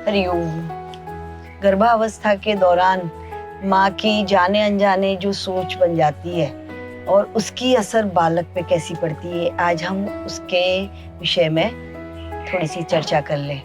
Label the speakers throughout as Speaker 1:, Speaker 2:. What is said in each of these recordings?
Speaker 1: हरिओम। गर्भावस्था के दौरान माँ की जाने अनजाने जो सोच बन जाती है और उसकी असर बालक पे कैसी पड़ती है, आज हम उसके विषय में थोड़ी सी चर्चा कर लें।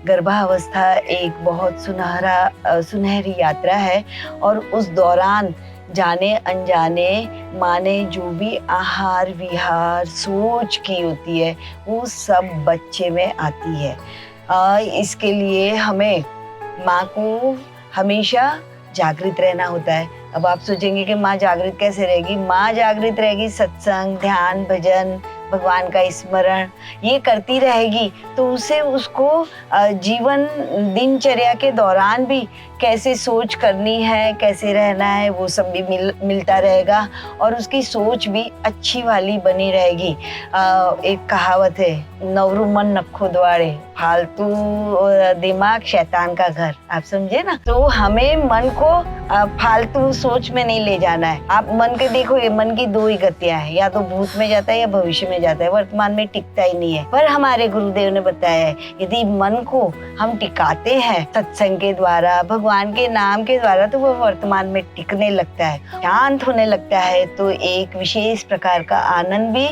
Speaker 1: गर्भावस्था एक बहुत सुनहरी यात्रा है और उस दौरान जाने अनजाने माँ ने जो भी आहार विहार सोच की होती है वो सब बच्चे में आती है। इसके लिए हमें माँ को हमेशा जागृत रहना होता है। अब आप सोचेंगे कि माँ जागृत कैसे रहेगी? माँ जागृत रहेगी सत्संग, ध्यान, भजन, भगवान का स्मरण ये करती रहेगी तो उसे उसको जीवन दिनचर्या के दौरान भी कैसे सोच करनी है, कैसे रहना है, वो सब भी मिलता रहेगा और उसकी सोच भी अच्छी वाली बनी रहेगी। एक कहावत है, नवरू मन नखो द्वारे, फालतू दिमाग शैतान का घर। आप समझे ना? तो हमें मन को फालतू सोच में नहीं ले जाना है। आप मन के देखो, ये मन की दो ही गतियां हैं, या तो भूत में जाता है या भविष्य में जाता है, वर्तमान में टिकता ही नहीं है। पर हमारे गुरुदेव ने बताया है यदि मन को हम टिकाते हैं सत्संग के द्वारा, भगवान के नाम के द्वारा, तो वो वर्तमान में टिकने लगता है, शांत होने लगता है, तो एक विशेष प्रकार का आनंद भी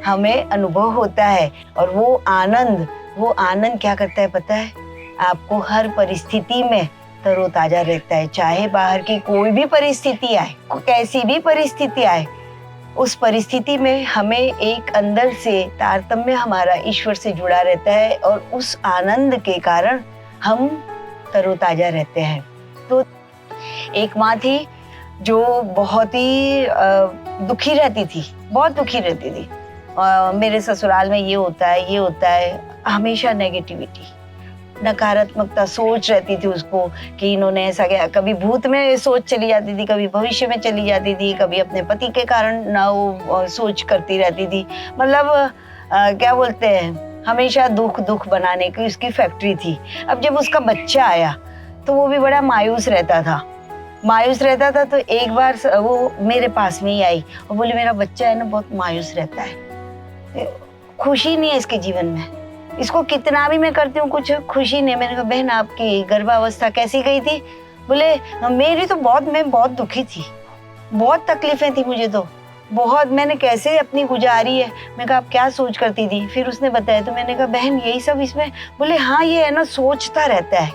Speaker 1: हमें अनुभव होता है। और वो आनंद क्या करता है पता है आपको? हर परिस्थिति में तरोताजा रहता है। चाहे बाहर की कोई भी परिस्थिति आए, कैसी भी परिस्थिति आए, उस परिस्थिति में हमें एक अंदर से तारतम्य हमारा ईश्वर से जुड़ा रहता है और उस आनंद के कारण हम तरोताजा रहते हैं। तो एक माँ थी जो बहुत ही दुखी रहती थी, बहुत दुखी रहती थी। मेरे ससुराल में ये होता है, हमेशा नेगेटिविटी, नकारात्मकता सोच रहती थी उसको कि इन्होंने ऐसा किया। कभी भूत में सोच चली जाती थी, कभी भविष्य में चली जाती थी, कभी अपने पति के कारण ना वो सोच करती रहती थी। मतलब क्या बोलते हैं, हमेशा दुख बनाने की उसकी फैक्ट्री थी। अब जब उसका बच्चा आया तो वो भी बड़ा मायूस रहता था। तो एक बार वो मेरे पास में ही आई और बोली मेरा बच्चा है ना बहुत मायूस रहता है, खुशी नहीं है इसके जीवन में, इसको कितना भी मैं करती हूँ कुछ खुशी नहीं। मैंने कहा बहन आपकी गर्भावस्था कैसी गई थी? बोले मेरी तो मैं बहुत दुखी थी, बहुत तकलीफें थी मुझे, तो बहुत मैंने कैसे अपनी गुजारी है। मैं कहा आप क्या सोच करती थी? फिर उसने बताया तो मैंने कहा बहन यही सब इसमें। बोले हाँ ये है ना, सोचता रहता है,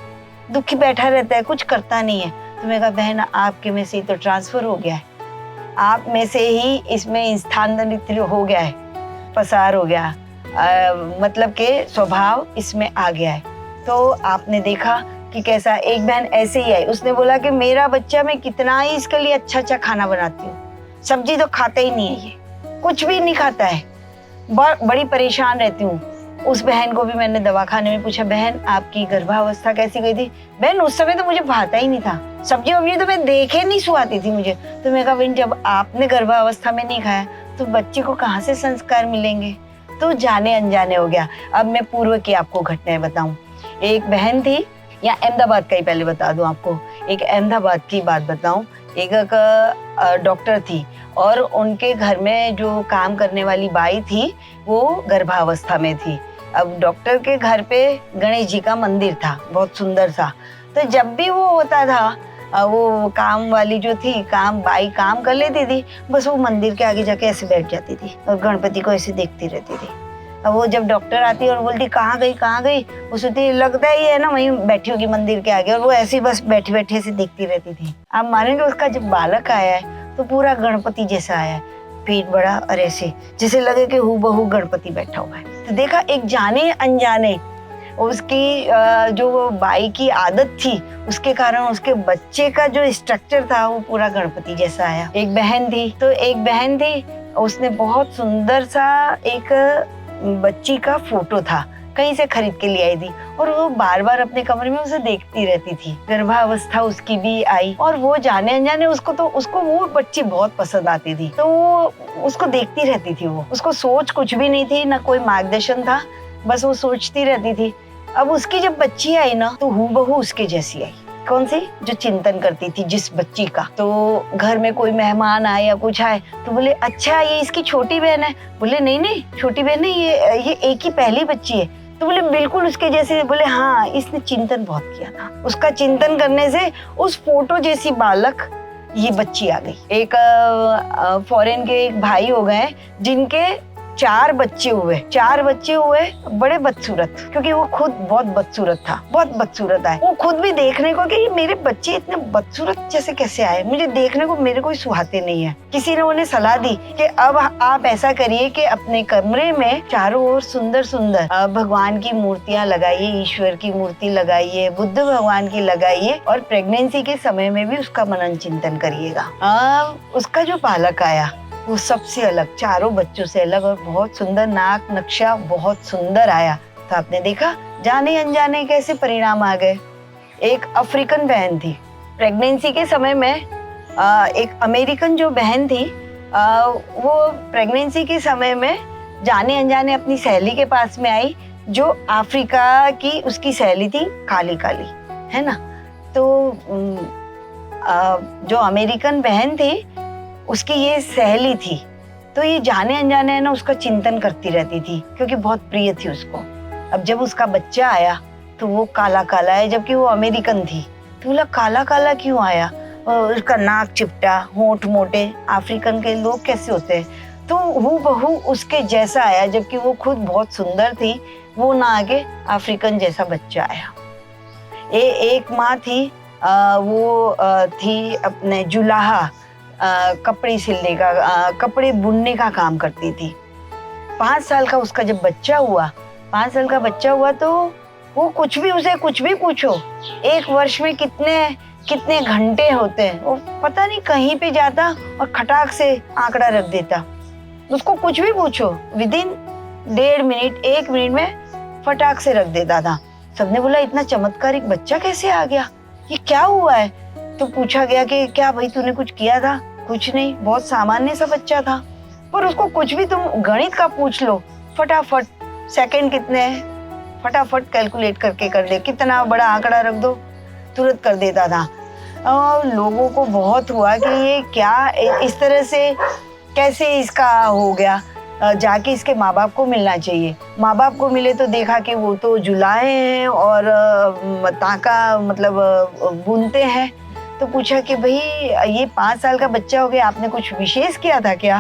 Speaker 1: दुखी बैठा रहता है, कुछ करता नहीं है। तो मैं कहा बहन आपके में से ही तो ट्रांसफर हो गया है, आप में से ही इसमें स्थानांतरित हो गया है, पसार हो गया, मतलब के स्वभाव इसमें आ गया है। तो आपने देखा कि कैसा। एक बहन ऐसे ही आई, उसने बोला कि मेरा बच्चा, मैं कितना ही इसके लिए अच्छा खाना बनाती हूँ, सब्जी तो खाता ही नहीं है, ये कुछ भी नहीं खाता है, बड़ी परेशान रहती हूँ। उस बहन को भी मैंने दवाखाने में पूछा बहन आपकी गर्भावस्था कैसी गई थी? बहन उस समय तो मुझे भाता ही नहीं था, सब्जी वब्जी तो मैं देखे नहीं सुहाती थी मुझे। तो मैं कहा बहन जब आपने गर्भावस्था में नहीं खाया तो बच्चे को कहाँ से संस्कार मिलेंगे? तो जाने अनजाने हो गया। अब मैं पूर्व की आपको घटनाएं बताऊं। एक बहन थी, या अहमदाबाद का ही पहले बता दूं आपको, एक अहमदाबाद की बात बताऊं। एक डॉक्टर थी और उनके घर में जो काम करने वाली बाई थी वो गर्भावस्था में थी। अब डॉक्टर के घर पे गणेश जी का मंदिर था, बहुत सुंदर सा। तो जब भी वो होता था, वो काम वाली जो थी, बाई काम कर लेती थी, बस वो मंदिर के आगे जाके ऐसे बैठ जाती थी और गणपति को ऐसे देखती रहती थी। अब वो जब डॉक्टर आती और बोलती कहाँ गई, वो सोचती लगता ही है ना वहीं बैठी होगी मंदिर के आगे, और वो ऐसे बस बैठे से देखती रहती थी। आप मानेंगे उसका जब बालक आया है तो पूरा गणपति जैसा आया है, पेट बड़ा और ऐसे जैसे लगे कि हूबहू गणपति बैठा हुआ है। तो देखा एक जाने अनजाने उसकी जो बाई की आदत थी उसके कारण उसके बच्चे का जो स्ट्रक्चर था वो पूरा गणपति जैसा आया। एक बहन थी उसने बहुत सुंदर सा एक बच्ची का फोटो था, कहीं से खरीद के ले आई थी और वो बार बार अपने कमरे में उसे देखती रहती थी। गर्भावस्था उसकी भी आई और वो जाने अनजाने उसको वो बच्ची बहुत पसंद आती थी, तो वो उसको देखती रहती थी। वो उसको सोच कुछ भी नहीं थी, ना कोई मार्गदर्शन था, बस वो सोचती रहती थी। अब उसकी जब बच्ची आई ना तो हूबहू उसके जैसी आई। कौन सी? जो चिंतन करती थी जिस बच्ची का। तो घर में कोई मेहमान आए या कुछ आए तो बोले अच्छा ये इसकी छोटी बहन है। बोले नहीं छोटी बहन नहीं, ये एक ही पहली बच्ची है। तो बोले बिल्कुल उसके जैसे। बोले हाँ, इसने चिंतन बहुत किया था। उसका चिंतन करने से उस फोटो जैसी बालक ये बच्ची आ गई। एक फॉरेन के एक भाई हो गए जिनके 4 बच्चे हुए, बड़े बदसूरत, क्योंकि वो खुद बहुत बदसूरत था, बहुत बदसूरत आए। वो खुद भी देखने को कि ये मेरे बच्चे इतने बदसूरत जैसे कैसे आए, मुझे देखने को मेरे को सुहाते नहीं है। किसी ने उन्हें सलाह दी कि अब आप ऐसा करिए कि अपने कमरे में चारों ओर सुंदर सुंदर भगवान की मूर्तियां लगाइए, ईश्वर की मूर्ति लगाइए, बुद्ध भगवान की लगाइए, और प्रेगनेंसी के समय में भी उसका मनन चिंतन करिएगा। उसका जो बालक आया वो सबसे अलग, चारों बच्चों से अलग, और बहुत सुंदर, नाक नक्शा बहुत सुंदर आया। तो आपने देखा जाने अनजाने कैसे परिणाम आ गए। एक अफ्रीकन बहन थी, प्रेगनेंसी के समय में एक अमेरिकन जो बहन थी, वो प्रेगनेंसी के समय में जाने अनजाने अपनी सहेली के पास में आई, जो अफ्रीका की उसकी सहेली थी, काली काली, है ना। तो जो अमेरिकन बहन थी उसकी ये सहेली थी, तो ये जाने अनजाने है ना उसका चिंतन करती रहती थी, क्योंकि बहुत प्रिय थी उसको। अब जब उसका बच्चा आया तो वो काला काला है, जबकि वो अमेरिकन थी। तो बोला काला काला क्यों आया, उसका नाक चिपटा, होंठ मोटे, अफ्रीकन के लोग कैसे होते हैं। तो हूबहू उसके जैसा आया, जबकि वो खुद बहुत सुंदर थी। वो ना आगे अफ्रीकन जैसा बच्चा आया। एक माँ थी, वो थी अपने जुलाहा, कपड़े सिलने का, कपड़े बुनने का काम करती थी। 5 साल का उसका जब बच्चा हुआ, 5 साल का बच्चा हुआ, तो वो उसे कुछ भी पूछो, 1 वर्ष में कितने घंटे होते हैं, वो पता नहीं कहीं पे जाता और खटाक से आंकड़ा रख देता। उसको कुछ भी पूछो, विदिन 1.5 मिनट 1 मिनट में फटाक से रख देता था। सबने बोला इतना चमत्कारिक बच्चा कैसे आ गया, ये क्या हुआ है। तो पूछा गया कि क्या भाई तूने कुछ किया था। कुछ नहीं, बहुत सामान्य सा बच्चा था। पर उसको कुछ भी तुम गणित का पूछ लो, फटाफट सेकंड कितने हैं, फटाफट कैलकुलेट करके कर दे, कितना बड़ा आंकड़ा रख दो, तुरंत कर देता था। और लोगों को बहुत हुआ कि ये क्या, इस तरह से कैसे इसका हो गया। जाके इसके माँ बाप को मिलना चाहिए। माँ बाप को मिले तो देखा कि वो तो जुलाहे हैं और ताका मतलब बुनते हैं। तो पूछा कि भाई ये 5 साल का बच्चा हो गया, आपने कुछ विशेष किया था क्या।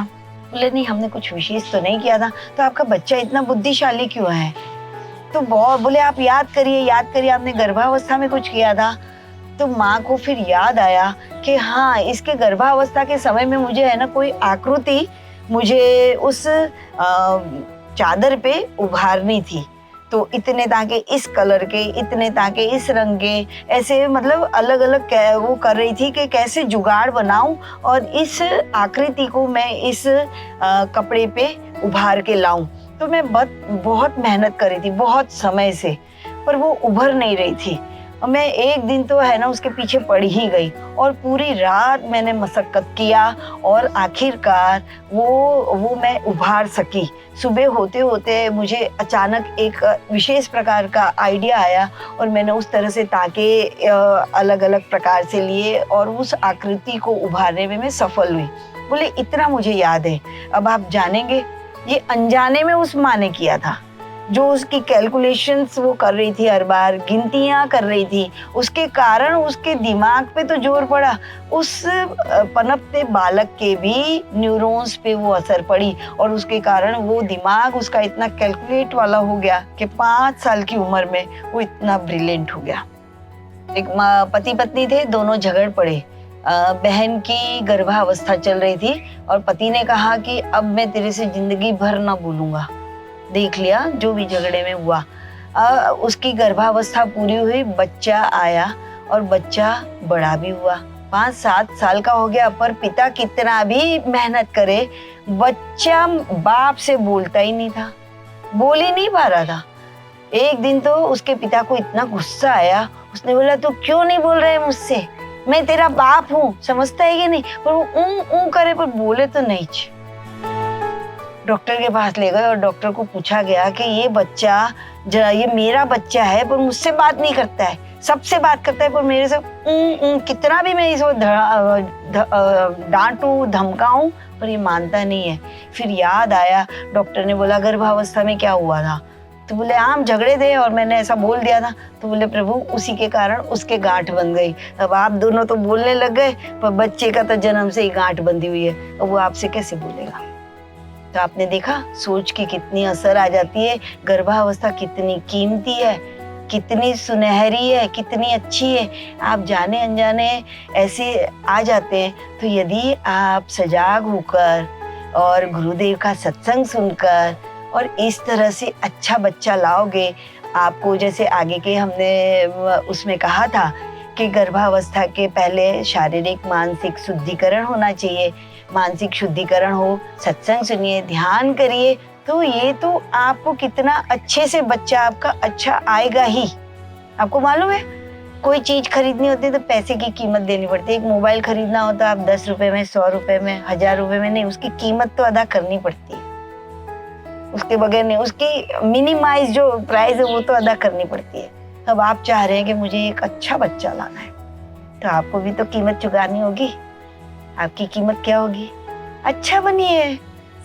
Speaker 1: बोले नहीं, हमने कुछ विशेष तो नहीं किया था। तो आपका बच्चा इतना बुद्धिशाली क्यों है। तो बोले आप याद करिए आपने गर्भावस्था में कुछ किया था। तो माँ को फिर याद आया कि हाँ, इसके गर्भावस्था के समय में मुझे है ना कोई आकृति मुझे उस चादर पे उभारनी थी। तो इतने ताके इस कलर के, इतने ताके इस रंग के, ऐसे मतलब अलग अलग वो कर रही थी कि कैसे जुगाड़ बनाऊं और इस आकृति को मैं इस कपड़े पे उभार के लाऊं। तो मैं बहुत मेहनत कर रही थी, बहुत समय से, पर वो उभर नहीं रही थी। और मैं एक दिन तो है ना उसके पीछे पड़ ही गई और पूरी रात मैंने मशक्कत किया और आखिरकार वो मैं उभार सकी। सुबह होते होते मुझे अचानक एक विशेष प्रकार का आइडिया आया और मैंने उस तरह से ताके अलग अलग प्रकार से लिए और उस आकृति को उभारने में मैं सफल हुई। बोले इतना मुझे याद है। अब आप जानेंगे ये अनजाने में उस माँ ने किया था, जो उसकी कैलकुलेशंस वो कर रही थी, हर बार गिनतियां कर रही थी, उसके कारण उसके दिमाग पे तो जोर पड़ा, उस पनपते बालक के भी न्यूरॉन्स पे वो असर पड़ी और उसके कारण वो दिमाग उसका इतना कैलकुलेट वाला हो गया कि 5 साल की उम्र में वो इतना ब्रिलियंट हो गया। एक पति पत्नी थे, दोनों झगड़ पड़े। बहन की गर्भावस्था चल रही थी और पति ने कहा कि अब मैं तेरे से जिंदगी भर ना बोलूंगा। देख लिया जो भी झगड़े में हुआ। उसकी गर्भावस्था पूरी हुई, बच्चा आया और बच्चा बड़ा भी हुआ, 5-7 साल का हो गया। पर पिता कितना भी मेहनत करे, बच्चा बाप से बोलता ही नहीं था, बोल ही नहीं पा रहा था। एक दिन तो उसके पिता को इतना गुस्सा आया, उसने बोला तू क्यों नहीं बोल रहे मुझसे, मैं तेरा बाप हूँ, समझता है कि नहीं। पर वो करे पर बोले तो नहीं। डॉक्टर के पास ले गए और डॉक्टर को पूछा गया कि ये बच्चा ये मेरा बच्चा है पर मुझसे बात नहीं करता है, सबसे बात करता है पर मेरे से कितना भी मैं इसको डांटूं धमकाऊं पर ये मानता नहीं है। फिर याद आया, डॉक्टर ने बोला गर्भावस्था में क्या हुआ था। तो बोले हम झगड़े थे और मैंने ऐसा बोल दिया था। तो बोले प्रभु उसी के कारण उसके गांठ बन गई। अब आप दोनों तो बोलने लग गए, पर बच्चे का तो जन्म से ही गांठ बंधी हुई है, अब वो आपसे कैसे बोलेगा। तो आपने देखा सोच की कितनी असर आ जाती है। गर्भावस्था कितनी कीमती है, कितनी सुनहरी है, कितनी अच्छी है। आप जाने अनजाने ऐसे आ जाते हैं, तो यदि आप सजाग होकर और गुरुदेव का सत्संग सुनकर और इस तरह से अच्छा बच्चा लाओगे, आपको जैसे आगे के हमने उसमें कहा था कि गर्भावस्था के पहले शारीरिक मानसिक शुद्धिकरण होना चाहिए। मानसिक शुद्धिकरण हो, सत्संग सुनिए, ध्यान करिए, तो ये तो आपको कितना अच्छे से बच्चा आपका अच्छा आएगा ही। आपको मालूम है कोई चीज खरीदनी होती है तो पैसे की कीमत देनी पड़ती है। एक मोबाइल खरीदना होता है, आप 10 रुपए में, 100 रुपए में, 1000 रुपए में नहीं, उसकी कीमत तो अदा करनी पड़ती है। उसके बगैर नहीं, उसकी मिनिमाइज जो प्राइस है वो तो अदा करनी पड़ती है। अब आप चाह रहे हैं कि मुझे एक अच्छा बच्चा लाना है, तो आपको भी तो कीमत चुकानी होगी। आपकी कीमत क्या होगी? अच्छा बनिए,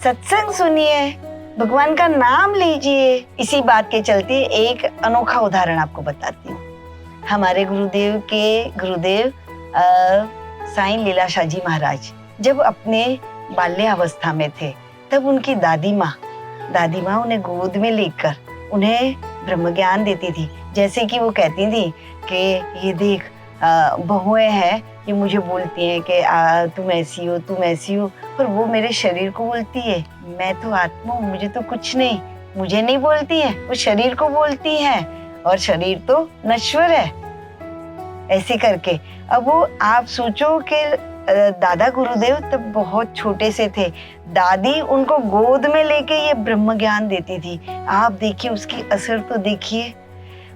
Speaker 1: सत्संग सुनिए, भगवान का नाम लीजिए। इसी बात के चलते एक अनोखा उदाहरण आपको बताती हूँ। हमारे गुरुदेव साईं लीलाशाह जी महाराज जब अपने बाल्यावस्था में थे, तब उनकी दादी माँ उन्हें गोद में लेकर उन्हें ब्रह्म ज्ञान देती थी। जैसे कि वो कहती थी कि ये देख बहुएं हैं, ये मुझे बोलती हैं कि तुम ऐसी हो, तुम ऐसी हो, पर वो मेरे शरीर को बोलती है, मैं तो आत्मा हूँ, मुझे तो कुछ नहीं, मुझे नहीं बोलती है, वो शरीर को बोलती है, और शरीर तो नश्वर है। ऐसे करके अब वो आप सोचो कि दादा गुरुदेव तब बहुत छोटे से थे, दादी उनको गोद में लेके ये ब्रह्म ज्ञान देती थी। आप देखिए उसकी असर तो देखिए,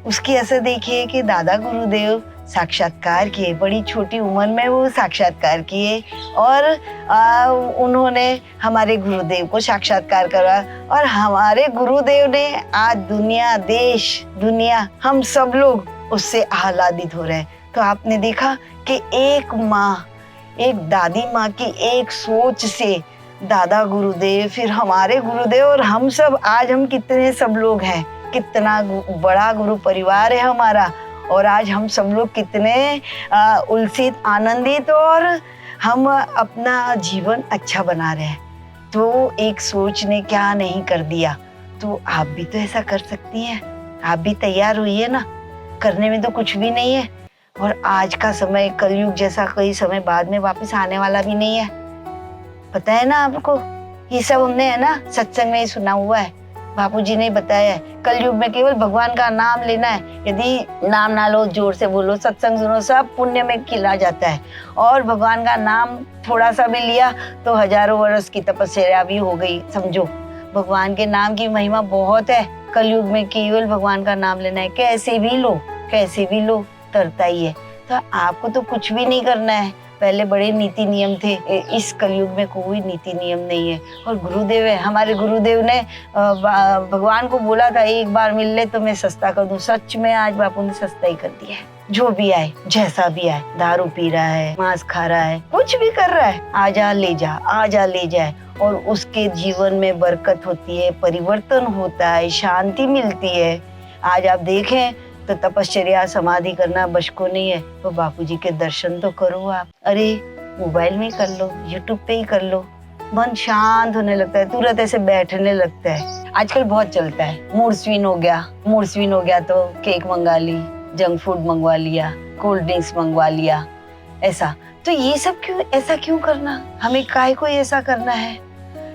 Speaker 1: उसकी असर देखिए कि दादा गुरुदेव साक्षात्कार किए, बड़ी छोटी उम्र में वो साक्षात्कार किए, और उन्होंने हमारे गुरुदेव को साक्षात्कार करा, और हमारे गुरुदेव ने आज दुनिया, देश दुनिया, हम सब लोग उससे आह्लादित हो रहे हैं। तो आपने देखा कि एक माँ, एक दादी माँ की एक सोच से दादा गुरुदेव, फिर हमारे गुरुदेव, और हम सब आज हम कितने सब लोग हैं, कितना बड़ा गुरु परिवार है हमारा, और आज हम सब लोग कितने उल्सित, आनंदित, और हम अपना जीवन अच्छा बना रहे हैं। तो एक सोच ने क्या नहीं कर दिया। तो आप भी तो ऐसा कर सकती हैं, आप भी तैयार हुई ना, करने में तो कुछ भी नहीं है। और आज का समय कलयुग जैसा कोई समय बाद में वापस आने वाला भी नहीं है, पता है ना आपको। ये सब हमने है ना सत्संग में ही सुना हुआ है, बापूजी ने बताया है। कलयुग में केवल भगवान का नाम लेना है, यदि नाम ना लो, जोर से बोलो, सत्संग सुनो, सब पुण्य में खिला जाता है। और भगवान का नाम थोड़ा सा भी लिया तो हजारों वर्ष की तपस्या भी हो गई, समझो। भगवान के नाम की महिमा बहुत है। कलयुग में केवल भगवान का नाम लेना है, कैसे भी लो तरता ही है। तो आपको तो कुछ भी नहीं करना है। पहले बड़े नीति नियम थे, इस कलयुग में कोई नीति नियम नहीं है। और गुरुदेव है, हमारे गुरुदेव ने भगवान को बोला था एक बार मिल ले तो मैं सस्ता कर दूं। सच में आज बापू ने सस्ता ही कर दिया है। जो भी आए, जैसा भी आए, दारू पी रहा है, मांस खा रहा है, कुछ भी कर रहा है, आजा ले जाए, और उसके जीवन में बरकत होती है, परिवर्तन होता है, शांति मिलती है। आज आप देखें तो तपश्चर्या समाधि करना बश को नहीं है, तो बापूजी के दर्शन तो करो आप। अरे मोबाइल में कर लो, यूट्यूब पे ही कर लो, मन शांत होने लगता है, तुरंत ऐसे बैठने लगता है। आजकल बहुत चलता है, मूड स्विंग हो गया तो केक मंगा ली, जंक फूड मंगवा लिया, कोल्ड ड्रिंक्स मंगवा लिया, ऐसा। तो ये सब ऐसा क्यों करना, हमें काहे को ऐसा करना है।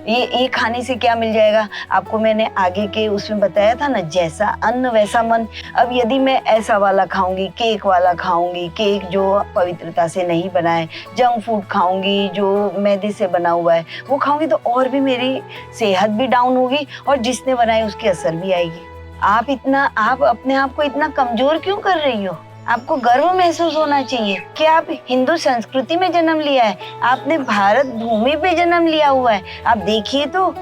Speaker 1: ये खाने से क्या मिल जाएगा आपको, मैंने आगे के उसमें बताया था ना, जैसा अन्न वैसा मन। अब यदि मैं ऐसा वाला खाऊंगी, केक वाला खाऊंगी, केक जो पवित्रता से नहीं बना है, जंक फूड खाऊंगी जो मैदे से बना हुआ है, वो खाऊंगी तो और भी मेरी सेहत भी डाउन होगी, और जिसने बनाई उसकी असर भी आएगी। आप अपने आप को इतना कमजोर क्यों कर रही हो। आपको गर्व महसूस होना चाहिए कि आप हिंदू संस्कृति में जन्म लिया है, आपने भारत भूमि पे जन्म लिया हुआ है। आप देखिए तो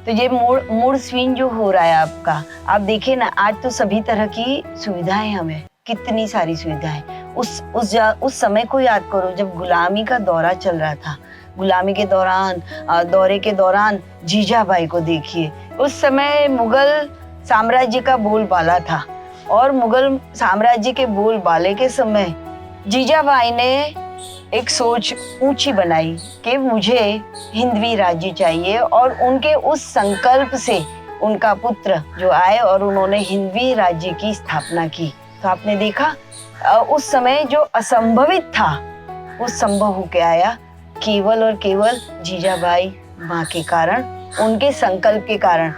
Speaker 1: ये मूड स्विंग जो हो रहा है आपका, आप देखिए ना, आज तो सभी तरह की सुविधाएं, हमें कितनी सारी सुविधाएं। उस समय को याद करो जब गुलामी का दौरा चल रहा था, गुलामी के दौरे के दौरान जीजाबाई को देखिए, उस समय मुगल साम्राज्य का बोलबाला था और मुगल साम्राज्य के बोलबाले के समय जीजाबाई ने एक सोच ऊंची बनाई कि मुझे हिंदवी राज्य चाहिए, और उनके उस संकल्प से उनका पुत्र जो आए और उन्होंने हिंदवी राज्य की स्थापना की। तो आपने देखा उस समय जो असंभवित था वो संभव होके आया, केवल और केवल जीजाबाई माँ के कारण, उनके संकल्प के कारण।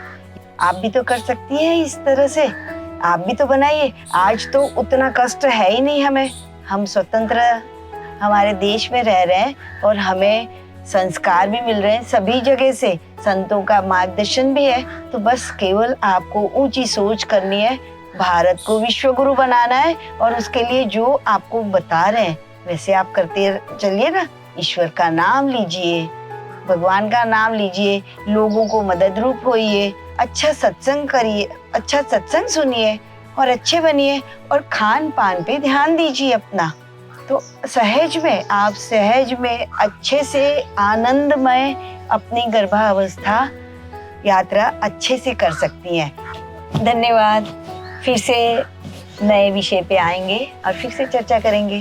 Speaker 1: आप भी तो कर सकती हैं इस तरह से, आप भी तो बनाइए। आज तो उतना कष्ट है ही नहीं हमें, हम स्वतंत्र हमारे देश में रह रहे हैं और हमें संस्कार भी मिल रहे हैं सभी जगह से, संतों का मार्गदर्शन भी है। तो बस केवल आपको ऊंची सोच करनी है, भारत को विश्व गुरु बनाना है, और उसके लिए जो आपको बता रहे हैं वैसे आप करते चलिए ना। ईश्वर का नाम लीजिए, भगवान का नाम लीजिए, लोगों को मदद रूप होइए, अच्छा सत्संग करिए, अच्छा सत्संग सुनिए और अच्छे बनिए, और खान पान पे ध्यान दीजिए अपना। तो सहज में आप सहज में अच्छे से आनंदमय अपनी गर्भावस्था यात्रा अच्छे से कर सकती हैं। धन्यवाद। फिर से नए विषय पे आएंगे और फिर से चर्चा करेंगे।